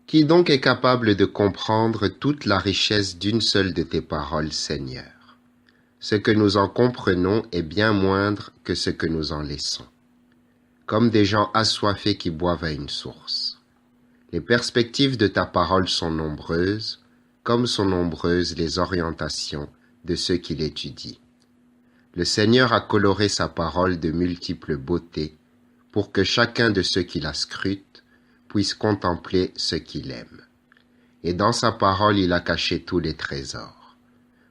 Qui donc est capable de comprendre toute la richesse d'une seule de tes paroles, Seigneur? Ce que nous en comprenons est bien moindre que ce que nous en laissons, comme des gens assoiffés qui boivent à une source. Les perspectives de ta parole sont nombreuses, comme sont nombreuses les orientations de ceux qui l'étudient. Le Seigneur a coloré sa parole de multiples beautés pour que chacun de ceux qui la scrutent puisse contempler ce qu'il aime. Et dans sa parole, il a caché tous les trésors,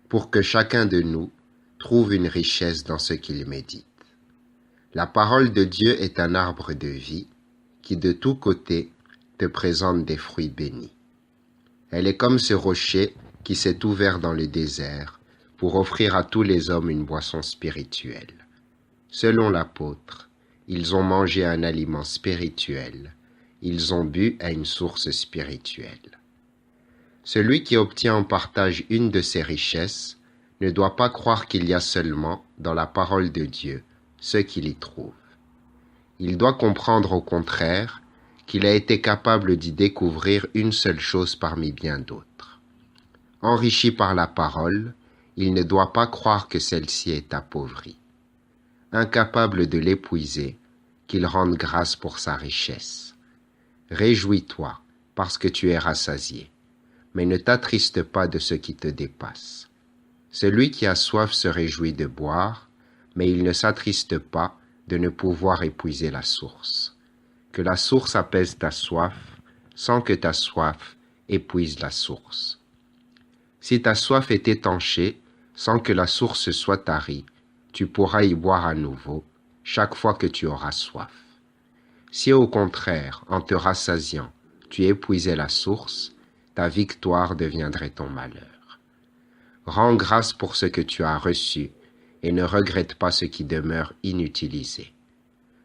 pour que chacun de nous trouve une richesse dans ce qu'il médite. La parole de Dieu est un arbre de vie qui de tous côtés te présente des fruits bénis. Elle est comme ce rocher qui s'est ouvert dans le désert pour offrir à tous les hommes une boisson spirituelle. Selon l'apôtre, ils ont mangé un aliment spirituel, ils ont bu à une source spirituelle. Celui qui obtient en partage une de ces richesses ne doit pas croire qu'il y a seulement, dans la parole de Dieu, ce qu'il y trouve. Il doit comprendre au contraire qu'il a été capable d'y découvrir une seule chose parmi bien d'autres. Enrichi par la parole, il ne doit pas croire que celle-ci est appauvrie. Incapable de l'épuiser, qu'il rende grâce pour sa richesse. Réjouis-toi, parce que tu es rassasié, mais ne t'attriste pas de ce qui te dépasse. Celui qui a soif se réjouit de boire, mais il ne s'attriste pas de ne pouvoir épuiser la source. Que la source apaise ta soif, sans que ta soif épuise la source. Si ta soif est étanchée, sans que la source soit tarie, tu pourras y boire à nouveau, chaque fois que tu auras soif. Si au contraire, en te rassasiant, tu épuisais la source, ta victoire deviendrait ton malheur. Rends grâce pour ce que tu as reçu, et ne regrette pas ce qui demeure inutilisé.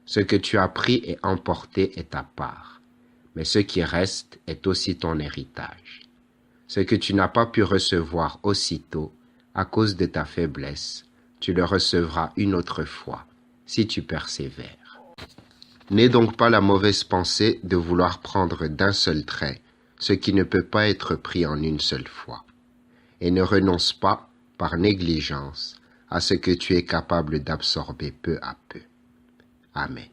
Ce que tu as pris et emporté est ta part, mais ce qui reste est aussi ton héritage. Ce que tu n'as pas pu recevoir aussitôt, à cause de ta faiblesse, tu le recevras une autre fois, si tu persévères. N'aie donc pas la mauvaise pensée de vouloir prendre d'un seul trait ce qui ne peut pas être pris en une seule fois, et ne renonce pas, par négligence, à ce que tu es capable d'absorber peu à peu. Amen.